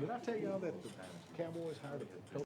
Did I tell y'all that the Cowboys hired a coach?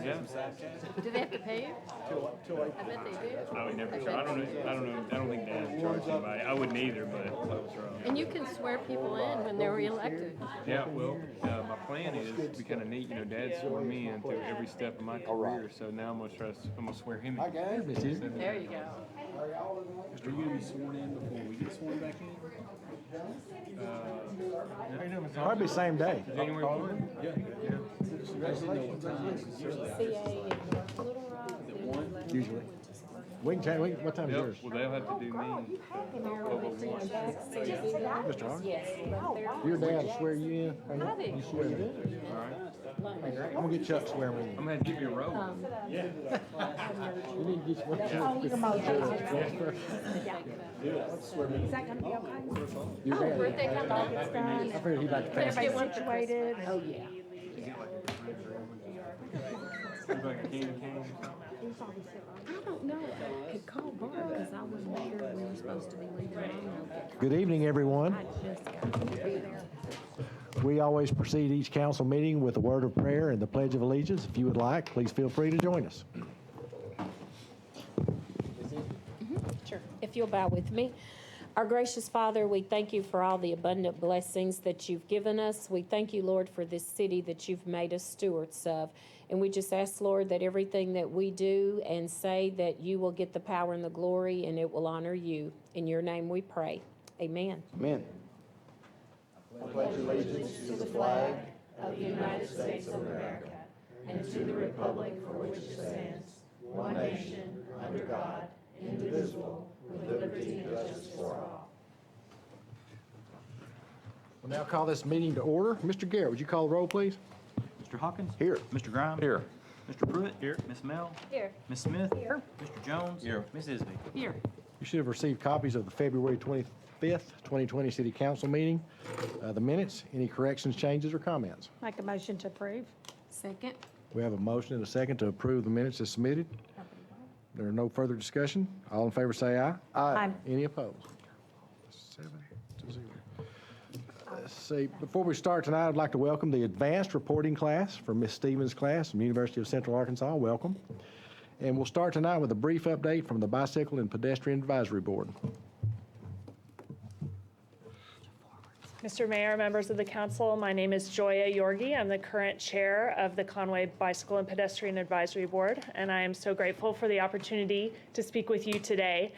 Yeah. Do they have to pay you? I bet they do. I would never. I don't know. I don't know. I don't think Dad charged anybody. I wouldn't either, but I was wrong. And you can swear people in when they're reelected. Yeah. Well, my plan is to be kind of neat. You know, Dad swore me in through every step of my career, so now I'm gonna swear him in. There you go. Are you gonna be sworn in before we get sworn back in? Probably same day. January 1. Yeah. Congratulations. Usually. We can change. What time is Yep. yours? Well, they'll have to do me. Mr. Hart? Your dad will swear you in. You swear me in. All right. I'm gonna get Chuck to swear me in. I'm gonna have to give you a roll. You need to get sworn in. Is that gonna be okay? Your dad. Birthday coming up. I figured he'd like to pass. Everybody situated? Oh, yeah. Like a candy cane. I don't know. I could call Bart because I wasn't sure we were supposed to be leaving. Good evening, everyone. I just got to be there. We always proceed each council meeting with a word of prayer and the Pledge of Allegiance. If you would like, please feel free to join us. Sure. If you'll bow with me. Our gracious Father, we thank you for all the abundant blessings that you've given us. We thank you, Lord, for this city that you've made us stewards of. And we just ask, Lord, that everything that we do and say, that you will get the power and the glory, and it will honor you. In your name we pray. Amen. Amen. I pledge allegiance to the flag of the United States of America and to the republic for which it stands, one nation, under God, indivisible, with liberty and justice for all. We'll now call this meeting to order. Mr. Garrett, would you call the roll, please? Mr. Hawkins? Here. Mr. Grimes? Here. Mr. Pruitt? Here. Miss Mel? Here. Miss Smith? Here. Mr. Jones? Here. Miss Isby? Here. You should have received copies of the February 25th, 2020 City Council meeting, the minutes. Any corrections, changes, or comments? Make a motion to approve. Second. We have a motion and a second to approve the minutes as submitted. There are no further discussion. All in favor say aye. Aye. Any opposed? 7-0. Let's see, before we start tonight, I'd like to welcome the advanced reporting class from Miss Stevens' class from the University of Central Arkansas. Welcome. And we'll start tonight with a brief update from the Bicycle and Pedestrian Advisory Board. Mr. Mayor, members of the council, my name is Joya Yorgi. I'm the current chair of the Conway Bicycle and Pedestrian Advisory Board, and I am so grateful for the opportunity to speak with you today.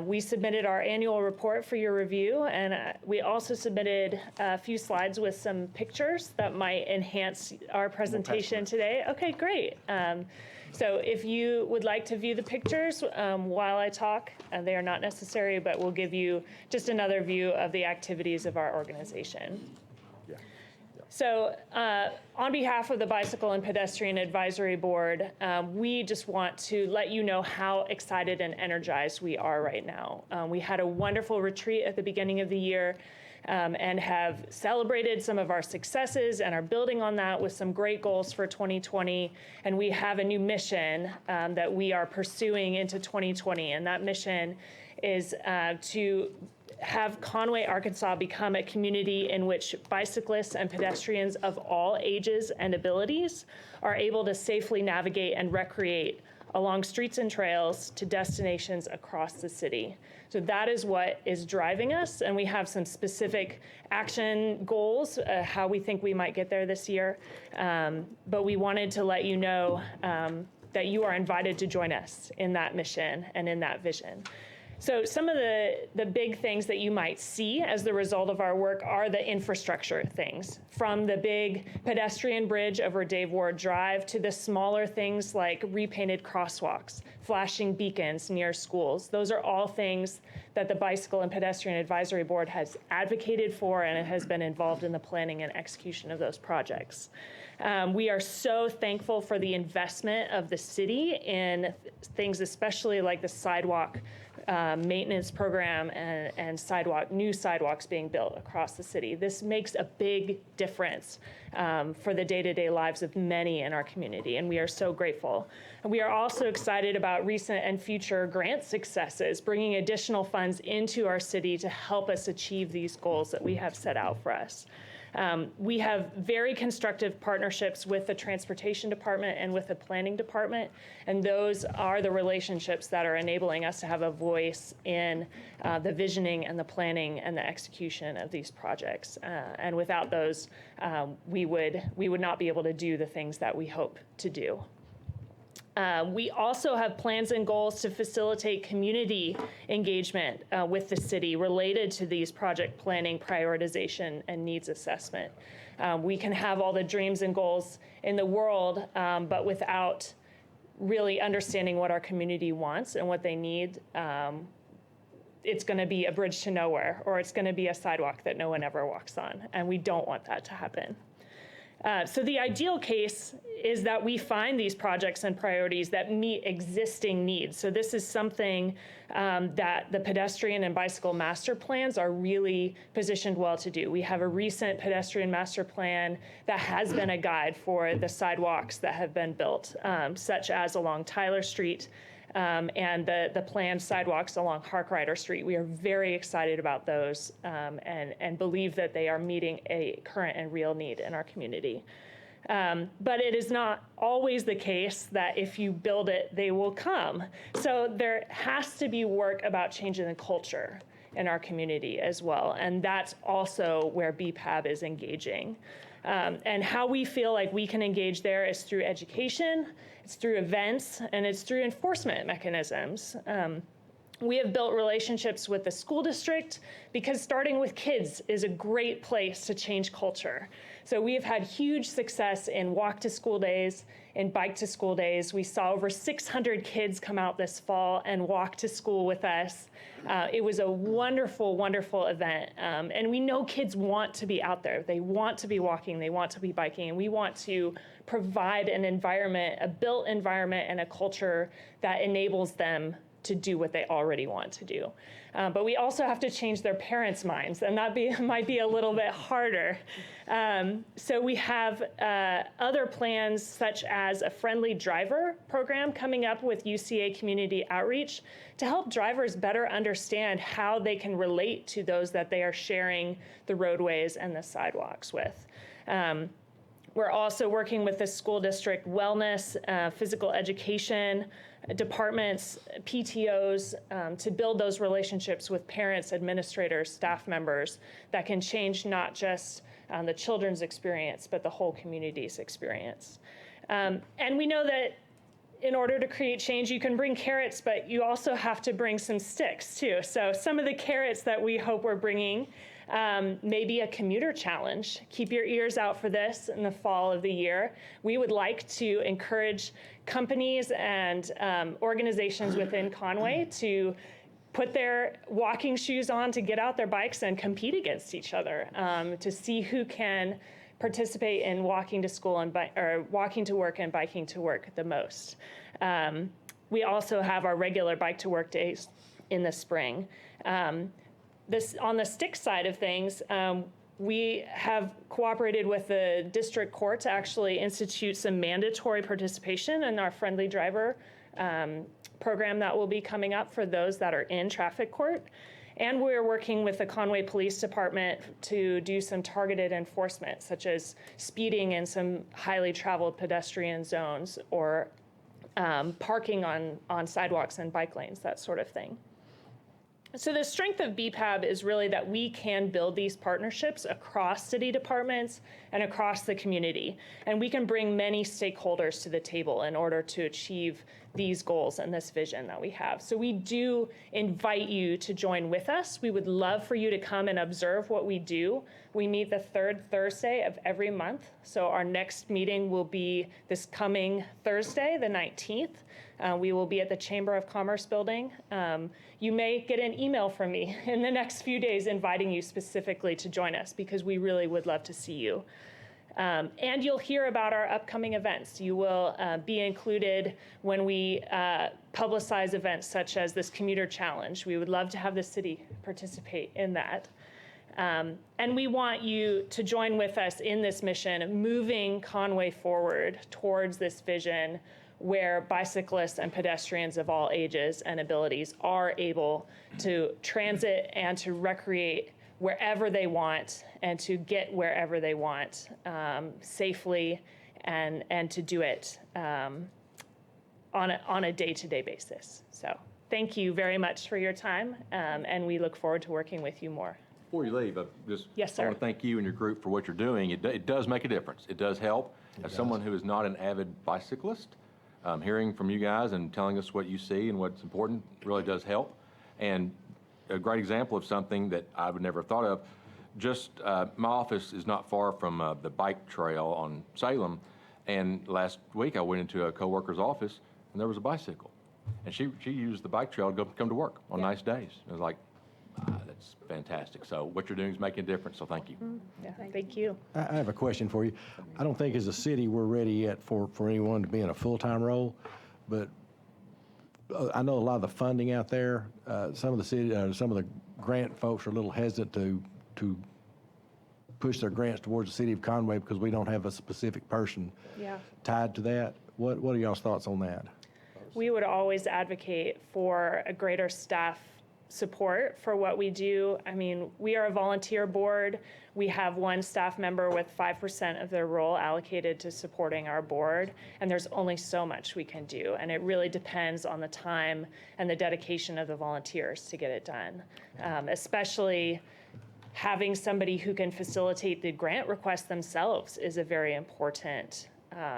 We submitted our annual report for your review, and we also submitted a few slides with some pictures that might enhance our presentation today. Okay, great. So if you would like to view the pictures while I talk, they are not necessary, but we'll give you just another view of the activities of our organization. So on behalf of the Bicycle and Pedestrian Advisory Board, we just want to let you know how excited and energized we are right now. We had a wonderful retreat at the beginning of the year and have celebrated some of our successes and are building on that with some great goals for 2020. And we have a new mission that we are pursuing into 2020. And that mission is to have Conway, Arkansas become a community in which bicyclists and pedestrians of all ages and abilities are able to safely navigate and recreate along streets and trails to destinations across the city. So that is what is driving us, and we have some specific action goals, how we think we might get there this year. But we wanted to let you know that you are invited to join us in that mission and in that vision. So some of the big things that you might see as the result of our work are the infrastructure things, from the big pedestrian bridge over Dave Ward Drive to the smaller things like repainted crosswalks, flashing beacons near schools. Those are all things that the Bicycle and Pedestrian Advisory Board has advocated for, and it has been involved in the planning and execution of those projects. We are so thankful for the investment of the city in things especially like the sidewalk maintenance program and new sidewalks being built across the city. This makes a big difference for the day-to-day lives of many in our community, and we are so grateful. And we are also excited about recent and future grant successes, bringing additional funds into our city to help us achieve these goals that we have set out for us. We have very constructive partnerships with the Transportation Department and with the Planning Department, and those are the relationships that are enabling us to have a voice in the visioning and the planning and the execution of these projects. And without those, we would not be able to do the things that we hope to do. We also have plans and goals to facilitate community engagement with the city related to these project planning, prioritization, and needs assessment. We can have all the dreams and goals in the world, but without really understanding what our community wants and what they need, it's going to be a bridge to nowhere, or it's going to be a sidewalk that no one ever walks on, and we don't want that to happen. So the ideal case is that we find these projects and priorities that meet existing needs. So this is something that the pedestrian and bicycle master plans are really positioned well to do. We have a recent pedestrian master plan that has been a guide for the sidewalks that have been built, such as along Tyler Street, and the planned sidewalks along Harkrider Street. We are very excited about those and believe that they are meeting a current and real need in our community. But it is not always the case that if you build it, they will come. So there has to be work about changing the culture in our community as well. And that's also where BPAB is engaging. And how we feel like we can engage there is through education, it's through events, and it's through enforcement mechanisms. We have built relationships with the school district because starting with kids is a great place to change culture. So we have had huge success in walk to school days, in bike to school days. We saw over 600 kids come out this fall and walk to school with us. It was a wonderful, wonderful event. And we know kids want to be out there. They want to be walking, they want to be biking, and we want to provide an environment, a built environment and a culture that enables them to do what they already want to do. But we also have to change their parents' minds, and that might be a little bit harder. So we have other plans, such as a friendly driver program coming up with UCA Community Outreach to help drivers better understand how they can relate to those that they are sharing the roadways and the sidewalks with. We're also working with the school district wellness, physical education departments, PTOs, to build those relationships with parents, administrators, staff members that can change not just the children's experience, but the whole community's experience. And we know that in order to create change, you can bring carrots, but you also have to bring some sticks too. So some of the carrots that we hope we're bringing, maybe a commuter challenge. Keep your ears out for this in the fall of the year. We would like to encourage companies and organizations within Conway to put their walking shoes on, to get out their bikes and compete against each other, to see who can participate in walking to school and or walking to work and biking to work the most. We also have our regular bike to work days in the spring. This on the stick side of things, we have cooperated with the district court to actually institute some mandatory participation in our friendly driver program that will be coming up for those that are in traffic court. And we're working with the Conway Police Department to do some targeted enforcement, such as speeding in some highly traveled pedestrian zones or parking on sidewalks and bike lanes, that sort of thing. So the strength of BPAB is really that we can build these partnerships across city departments and across the community. And we can bring many stakeholders to the table in order to achieve these goals and this vision that we have. So we do invite you to join with us. We would love for you to come and observe what we do. We meet the third Thursday of every month. So our next meeting will be this coming Thursday, the 19th. We will be at the Chamber of Commerce building. You may get an email from me in the next few days inviting you specifically to join us because we really would love to see you. And you'll hear about our upcoming events. You will be included when we publicize events such as this commuter challenge. We would love to have the city participate in that. And we want you to join with us in this mission, moving Conway forward towards this vision where bicyclists and pedestrians of all ages and abilities are able to transit and to recreate wherever they want and to get wherever they want safely and to do it on a day-to-day basis. So thank you very much for your time, and we look forward to working with you more. Before you leave, Yes, sir. I want to thank you and your group for what you're doing. It does make a difference. It does help. As someone who is not an avid bicyclist, hearing from you guys and telling us what you see and what's important really does help. And a great example of something that I would never have thought of, just my office is not far from the bike trail on Salem. And last week I went into a coworker's office and there was a bicycle. And she used the bike trail to come to work on nice days. It was like, that's fantastic. So what you're doing is making a difference, so thank you. Yeah, thank you. I have a question for you. I don't think as a city we're ready yet for anyone to be in a full-time role, but I know a lot of the funding out there, some of the grant folks are a little hesitant to push their grants towards the city of Conway because we don't have a specific person tied to that. What are y'all's thoughts on that? We would always advocate for a greater staff support for what we do. I mean, we are a volunteer board. We have one staff member with 5% of their role allocated to supporting our board, and there's only so much we can do, and it really depends on the time and the dedication of the volunteers to get it done. Especially having somebody who can facilitate the grant requests themselves is a very important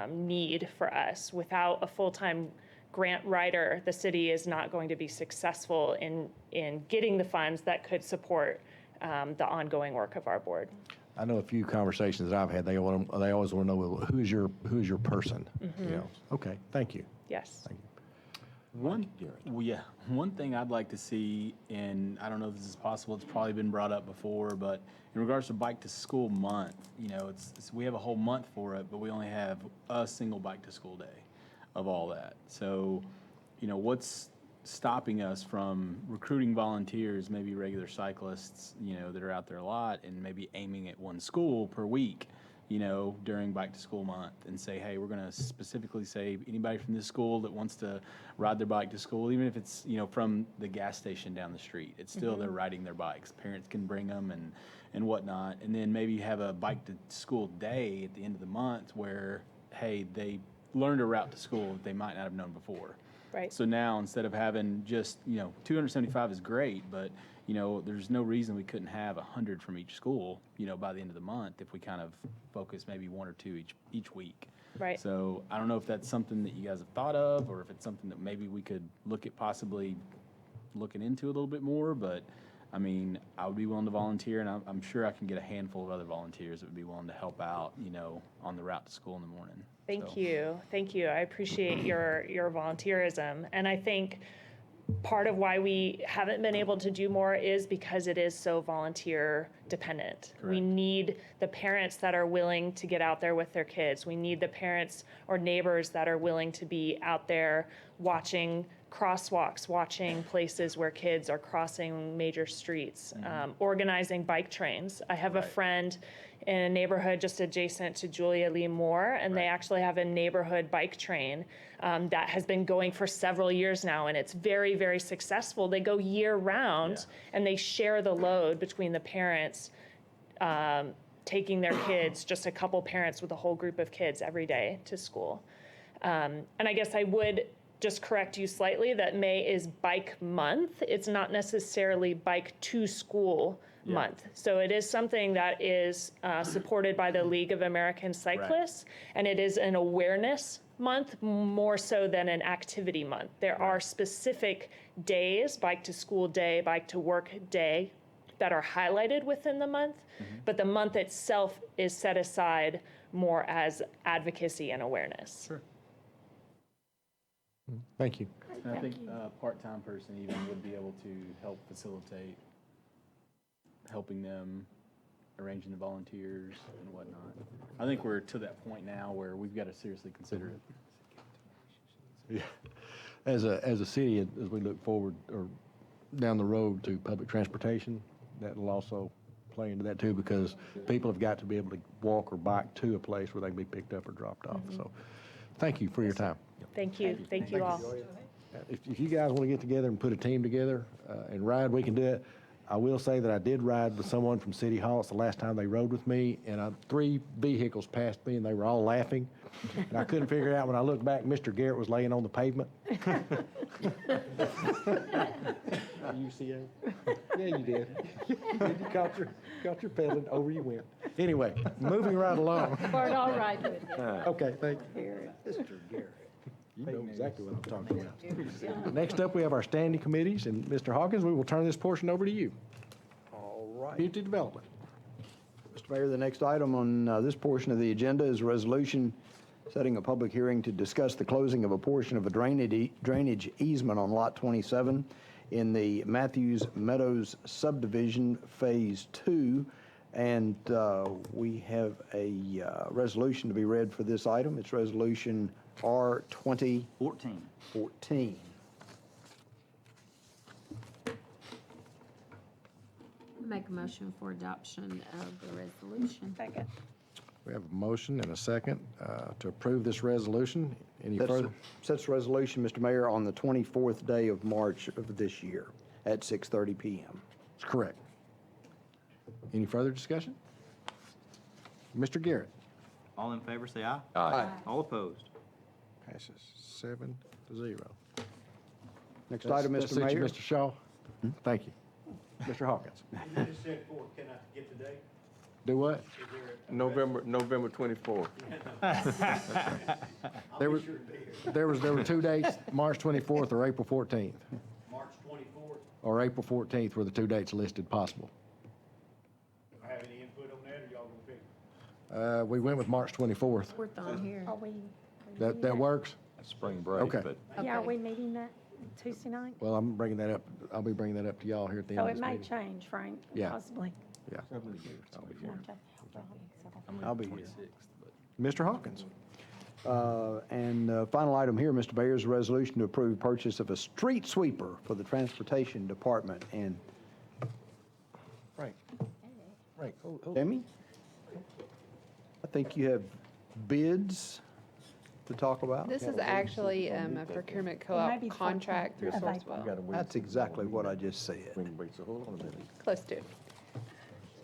need for us. Without a full-time grant writer, the city is not going to be successful in getting the funds that could support the ongoing work of our board. I know a few conversations that I've had, they always want to know, well, who's your person? You know, okay, thank you. Yes. Thank you. One thing I'd like to see, and I don't know if this is possible, it's probably been brought up before, but in regards to Bike to School Month, you know, we have a whole month for it, but we only have a single Bike to School day of all that. So, you know, what's stopping us from recruiting volunteers, maybe regular cyclists, you know, that are out there a lot, and maybe aiming at one school per week, you know, during Bike to School Month, and say, hey, we're going to specifically say anybody from this school that wants to ride their bike to school, even if it's, you know, from the gas station down the street, it's still they're riding their bikes. Parents can bring them and whatnot. And then maybe have a Bike to School day at the end of the month where, hey, they learned a route to school that they might not have known before. Right. So now, instead of having just, you know, 275 is great, but, you know, there's no reason we couldn't have 100 from each school, you know, by the end of the month if we kind of focus maybe one or two each week. Right. So I don't know if that's something that you guys have thought of, or if it's something that maybe we could look at possibly looking into a little bit more, but I mean, I would be willing to volunteer, and I'm sure I can get a handful of other volunteers that would be willing to help out, you know, on the route to school in the morning. Thank you. Thank you. I appreciate your volunteerism. And I think part of why we haven't been able to do more is because it is so volunteer dependent. We need the parents that are willing to get out there with their kids. We need the parents or neighbors that are willing to be out there watching crosswalks, watching places where kids are crossing major streets, organizing bike trains. I have a friend in a neighborhood just adjacent to Julia Lee Moore, and they actually have a neighborhood bike train that has been going for several years now, and it's very, very successful. They go year round, and they share the load between the parents taking their kids, just a couple parents with a whole group of kids every day to school. And I guess I would just correct you slightly that May is Bike Month. It's not necessarily Bike to School Month. So it is something that is supported by the League of American Cyclists, and it is an awareness month more so than an activity month. There are specific days, Bike to School Day, Bike to Work Day, that are highlighted within the month, but the month itself is set aside more as advocacy and awareness. Sure. Thank you. And I think a part-time person even would be able to help facilitate helping them, arranging the volunteers and whatnot. I think we're to that point now where we've got to seriously consider it. Yeah. As a city, as we look forward or down the road to public transportation, that will also play into that too, because people have got to be able to walk or bike to a place where they can be picked up or dropped off. So thank you for your time. Thank you. Thank you all. If you guys want to get together and put a team together and ride, we can do it. I will say that I did ride with someone from City Hall. It's the last time they rode with me, and 3 vehicles passed me, and they were all laughing. And I couldn't figure it out. When I looked back, Mr. Garrett was laying on the pavement. You see it? Yeah, you did. You caught your pedal, over you went. Anyway, moving right along. Bart, all right with it. Okay, thank you. Mr. Garrett. You know exactly what I'm talking about. Next up, we have our standing committees, and Mr. Hawkins, we will turn this portion over to you. All right. Community Development. Mr. Mayor, the next item on this portion of the agenda is a resolution setting a public hearing to discuss the closing of a portion of a drainage easement on Lot 27 in the Matthews Meadows subdivision, Phase 2. And we have a resolution to be read for this item. It's Resolution R2014. 14. Make a motion for adoption of the resolution. Second. We have a motion and a second to approve this resolution. Any further? Sets resolution, Mr. Mayor, on the 24th day of March of this year at 6:30 p.m. That's correct. Any further discussion? Mr. Garrett. All in favor, say aye. Aye. All opposed. Passes 7-0. Next item, That Mr. suits you, Mayor. Mr. Shaw? Thank you. Mr. Hawkins. You just said 4, can I get today? Do what? November 24th. There were two dates, March 24th or April 14th. March 24th. Or April 14th were the two dates listed possible. I have any input on that, or y'all gonna pick? We went with March 24th. Fourth on here. Are we? That works? That's spring break, Okay. but Yeah, are Okay. we meeting that Tuesday night? Well, I'm bringing that up, I'll be bringing that up to y'all here at the So end it of this may meeting. change, Frank, Yeah. possibly. Yeah. Okay. I'll be here. Mr. Hawkins? And final item here, Mr. Mayor, is a resolution to approve purchase of a street sweeper for the Transportation Department. And Frank? Frank, Jamie, I think you have bids to talk about? This is actually a procurement Maybe co-op the contract through 14th of Sourcewell. That's exactly what I just said. Close to.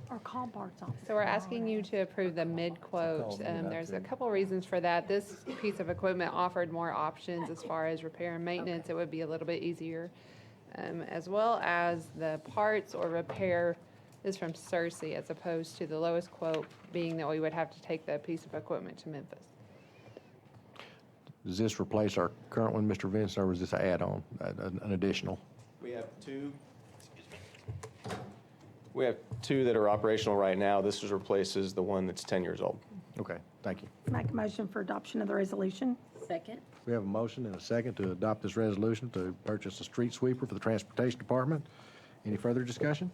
Or call Bart's office. So we're asking you to approve the mid-quote. There's a couple reasons for that. This piece of equipment offered more options as far as repair and maintenance. It would be a little bit easier. As well as the parts or repair is from Cersei as opposed to the lowest quote being that we would have to take the piece of equipment to Memphis. Does this replace our current one, Mr. Vincent, or was this an add-on, an additional? We have two. We have two that are operational right now. This replaces the one that's 10 years old. Okay, thank you. Make a motion for adoption of the resolution. Second. We have a motion and a second to adopt this resolution to purchase a street sweeper for the Transportation Department. Any further discussion?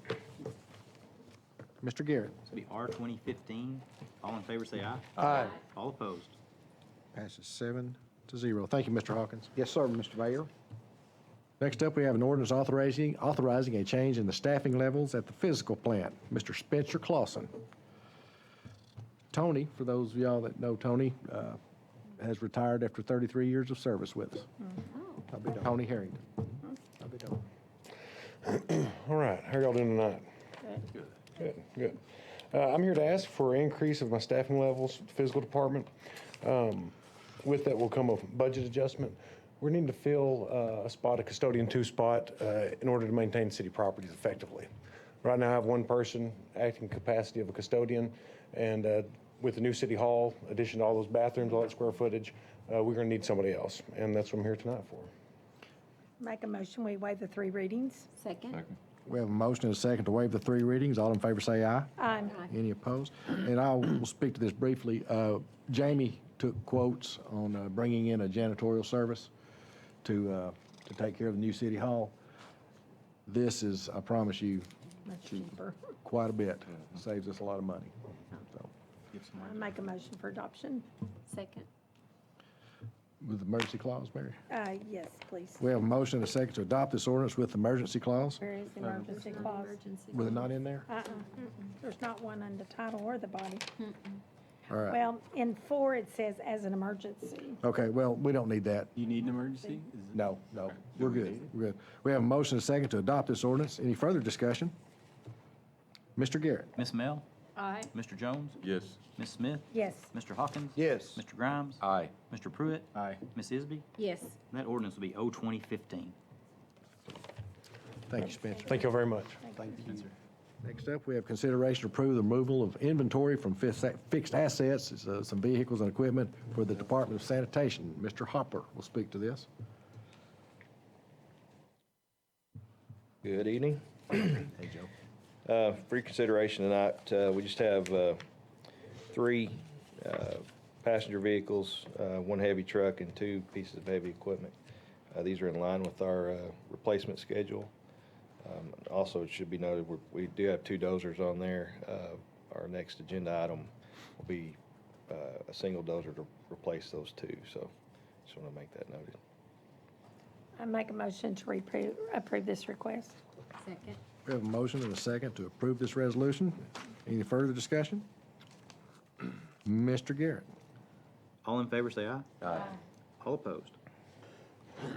Mr. Garrett? This will be R 2015. All in favor, say aye. Aye. All opposed. Passes 7-0. Thank you, Mr. Hawkins. Yes, sir, Mr. Mayor. Next up, we have an ordinance authorizing a change in the staffing levels at the physical plant. Mr. Spencer Clausen. Tony, for those of y'all that know Tony, has retired after 33 years of service with us. I'll be done. Tony Harrington. I'll be done. All right, how are y'all doing tonight? Good. I'm here to ask for an increase of my staffing levels, physical department. With that will come a budget adjustment. We need to fill a spot, a custodian 2 spot, in order to maintain city properties effectively. Right now I have one person acting capacity of a custodian, and with the new city hall, addition to all those bathrooms, all that square footage, we're gonna need somebody else, and that's what I'm here tonight for. Make a motion, we waive the 3 readings. Second. We have a motion and a second to waive the 3 readings. All in favor say aye. Aye. Any opposed? And I will speak to this briefly. Jamie took quotes on bringing in a janitorial service to take care of the new city hall. This is, I promise you, Much cheaper. quite a bit. Saves us a lot of money. So, I make a motion for adoption. Second. with the emergency clause, Mary? Yes, please. We have a motion and a second to adopt this ordinance with the emergency clause. Where is the emergency clause? Emergency. Was it not in there? There's not one in the title or the body. All right. Well, in 4, it says as an emergency. Okay, well, we don't need that. You need an emergency? Is it- No, we're good, we're good. We have a motion and a second to adopt this ordinance. Any further discussion? Mr. Garrett? Ms. Mel? Aye. Mr. Jones? yes. Ms. Smith? Yes. Mr. Hawkins? Yes. Mr. Grimes? Aye. Mr. Pruitt? Aye. Ms. Isby? Yes. That ordinance will be O 2015. Thank you, Spencer. Thank y'all very much. Thank you. Next up, we have consideration to approve the removal of inventory from fixed assets, some vehicles and equipment for the Department of Sanitation. Mr. Hopper will speak to this. Good evening. Hey, Joe. For your consideration tonight, we just have 3 passenger vehicles, 1 heavy truck, and 2 pieces of heavy equipment. These are in line with our replacement schedule. Also, it should be noted, we do have 2 dozers on there. Our next agenda item will be a single dozer to replace those 2, so just want to make that noted. I make a motion to approve this request. Second. We have a motion and a second to approve this resolution. Any further discussion? Mr. Garrett? All in favor, say aye. Aye. All opposed.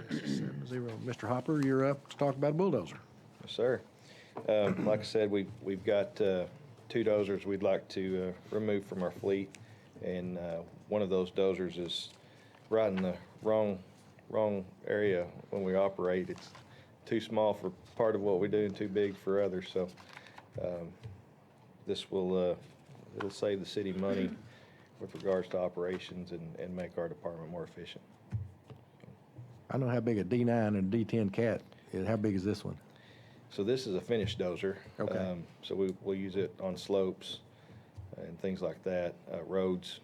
7-0. Mr. Hopper, you're up to talk about a bulldozer. Yes, sir. Like I said, we've got 2 dozers we'd like to remove from our fleet, and one of those dozers is right in the wrong area when we operate. It's too small for part of what we do and too big for others. So this will it'll save the city money with regards to operations and make our department more efficient. I know how big a D9 and a D10 cat is. How big is this one? So this is a finished dozer. Okay. So we'll use it on slopes and things like that, roads.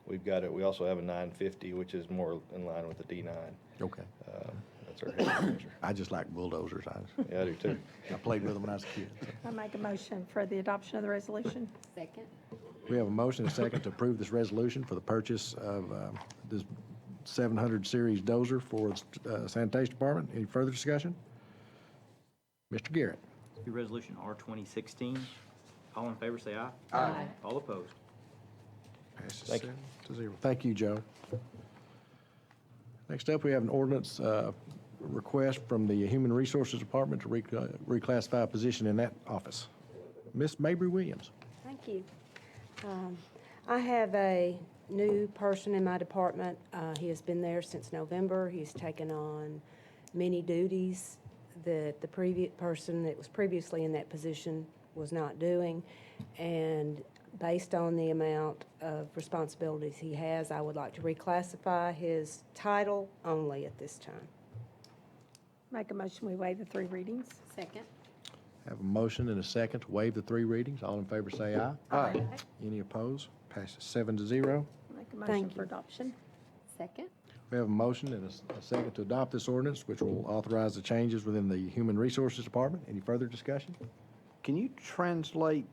We've got it, we also have a 950, which is more in line with the D9. Okay. That's our heavy dozer. I just like bulldozers. Yeah, I do too. I played with them when I was a kid. so. I make a motion for the adoption of the resolution. Second. We have a motion and a second to approve this resolution for the purchase of this 700 series dozer for the sanitation department. Any further discussion? Mr. Garrett. This will be resolution R 2016. All in favor, say aye. Aye. All opposed. Passes Thank you. 7-0. Thank you, Joe. Next up, we have an ordinance request from the Human Resources Department to reclassify a position in that office. Miss Mabry Williams. Thank you. I have a new person in my department. He has been there since November. He's taken on many duties that the previous person that was previously in that position was not doing. And based on the amount of responsibilities he has, I would like to reclassify his title only at this time. Make a motion, we waive the 3 readings. Second. Have a motion and a second to waive the 3 readings. All in favor say aye. Aye. Any opposed? Passes 7-0. Make a Thank motion you. for adoption. Second. We have a motion and a second to adopt this ordinance, which will authorize the changes within the Human Resources Department. Any further discussion? Can you translate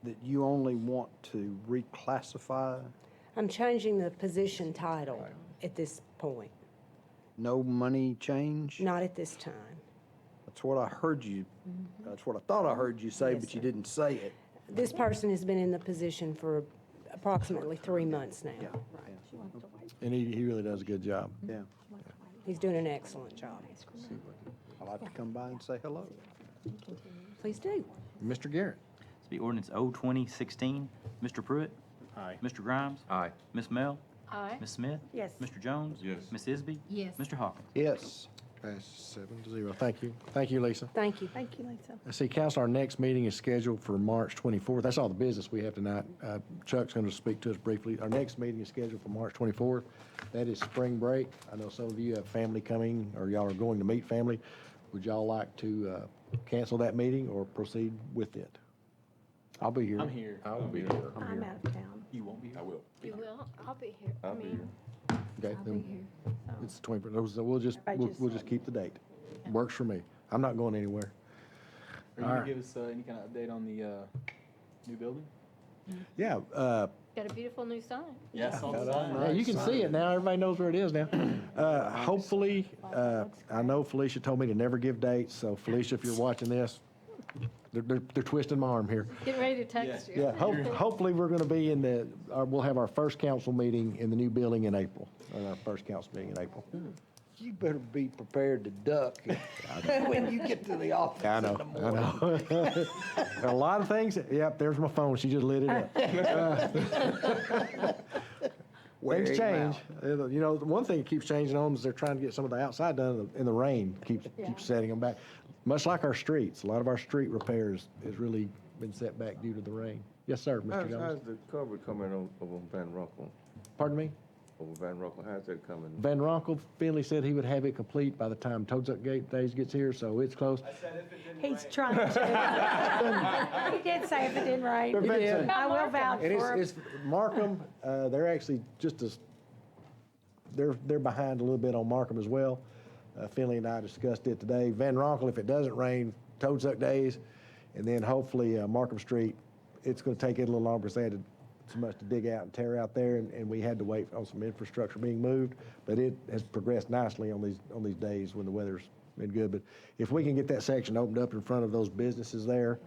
that you only want to reclassify? I'm changing the position title at this point, No money change? not at this time. That's what I heard you, that's what I thought I heard you say, Yes, but you sir. didn't say it. This person has been in the position for approximately 3 months now. And he really does a good job. Yeah. He's doing an excellent job. I'd like to come by and say hello. Please do. Mr. Garrett. This will be ordinance O 2016. Mr. Pruitt. Aye. Mr. Grimes. Aye. Miss Mel. Aye. Miss Smith. Yes. Mr. Jones. Yes. Miss Isby. Yes. Mr. Hawkins. Yes. Passes 7-0. Thank you. Thank you, Lisa. Thank you. Thank you, Lisa. I see, Council, our next meeting is scheduled for March 24th. That's all the business we have tonight. Chuck's going to speak to us briefly. Our next meeting is scheduled for March 24th. That is spring break. I know some of you have family coming, or y'all are going to meet family. Would y'all like to cancel that meeting or proceed with it? I'll be here. I'm here. I will be here. I'm out of town. You won't be here. I will. You will? I'll be here. I'll be here. Okay, I'll be then here. it's the 21st. We'll just, Everybody just- we'll just keep the date. Works for me. I'm not going anywhere. Are you All going right. to give us any kind of update on the new building? Yeah, Got a beautiful new sign. Yes, all yeah, you can see it now. Everybody knows where it is now. Hopefully, I know Felicia told me to never give dates, so Felicia, if you're watching this, they're twisting my arm here. Get ready to text you. Yeah, hopefully we're going to be we'll have our first council meeting in the new building in April, our first council meeting in April. You better be prepared to duck when you get to the office I know, in the morning. I know. A lot of things, yep, there's my phone, she just lit it up. Wear Things him change. out. You know, the one thing that keeps changing on them is they're trying to get some of the outside done in the rain, keeps setting them back. Much like our streets, a lot of our street repairs has really been set back due to the rain. Yes, sir, Mr. Jones. How's the cover coming over Van Runkle? Pardon me? Over Van Runkle, how's that coming? Van Ronkel, Finley said he would have it complete by the time Toadsuck Gate Days gets here, so it's close. He's trying to. He did say if it didn't rain. He did. I will vouch And for him. it's Markham, they're actually just as, they're behind a little bit on Markham as well. Finley and I discussed it today. Van Ronkel, if it doesn't rain, Toadsuck Days, and then hopefully Markham Street, it's gonna take it a little longer because they had so much to dig out and tear out there, and we had to wait on some infrastructure being moved, but it has progressed nicely on these days when the weather's been good. But if we can get that section opened up in front of those businesses there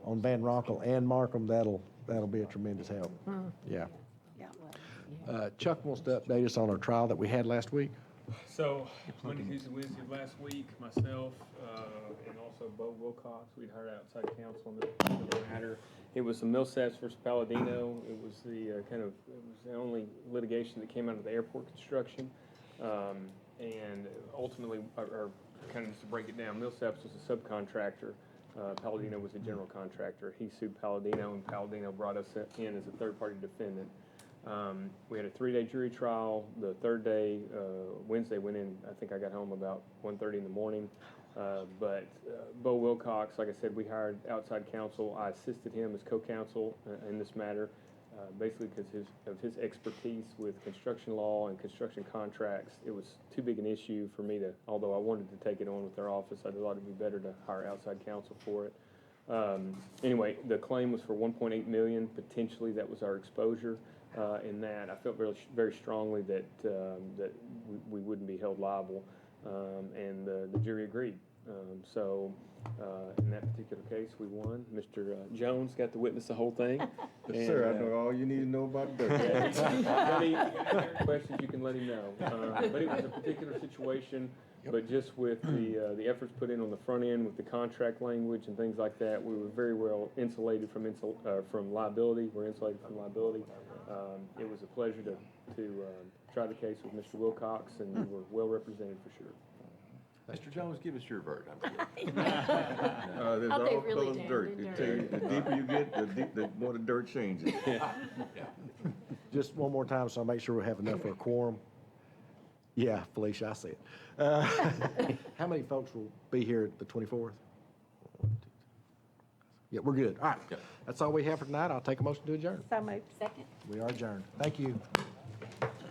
on Van Ronkel and Markham, that'll be a tremendous help. Yeah. Chuck wants to update us on our trial that we had last week. So, Monday, Tuesday, Wednesday of last week, myself, and also Bo Wilcox, we'd hired outside counsel on the matter. It was the Millsaps versus Palladino. It was it was the only litigation that came out of the airport construction. And ultimately, or kind of just to break it down, Millsaps was a subcontractor Palladino was a general contractor. He sued Palladino, and Palladino brought us in as a third-party defendant. We had a 3-day jury trial. The third day, Wednesday, went in. I think I got home about 1:30 in the morning. But Bo Wilcox, like I said, we hired outside counsel. I assisted him as co-counsel in this matter, basically because of his expertise with construction law and construction contracts. It was too big an issue for me to, although I wanted to take it on with their office, I thought it'd be better to hire outside counsel for it. Anyway, the claim was for $1.8 million. Potentially, that was our exposure in that. I felt very strongly that we wouldn't be held liable, and the jury agreed. In that particular case, we won. Mr. Jones got to witness the whole thing. Yes, sir, I know all you need to know about dirt. Any questions, you can let him know. But it was a particular situation, but just with the efforts put in on the front end with the contract language and things like that, we were very well insulated from liability. We're insulated from liability. It was a pleasure to try the case with Mr. Wilcox, and we were well represented for sure. Mr. Jones, give us your verdict. There's Oh, they all really colors did. dirt. They They tell you, the deeper you get, the more the dirt changes. Just one more time, so I'll make sure we have enough for a quorum. Yeah, Felicia, I see it. How many folks will be here at the 24th? Yeah, we're good. All right. That's all we have for tonight. I'll take a motion to adjourn. So moved. Second. We are adjourned. Thank you.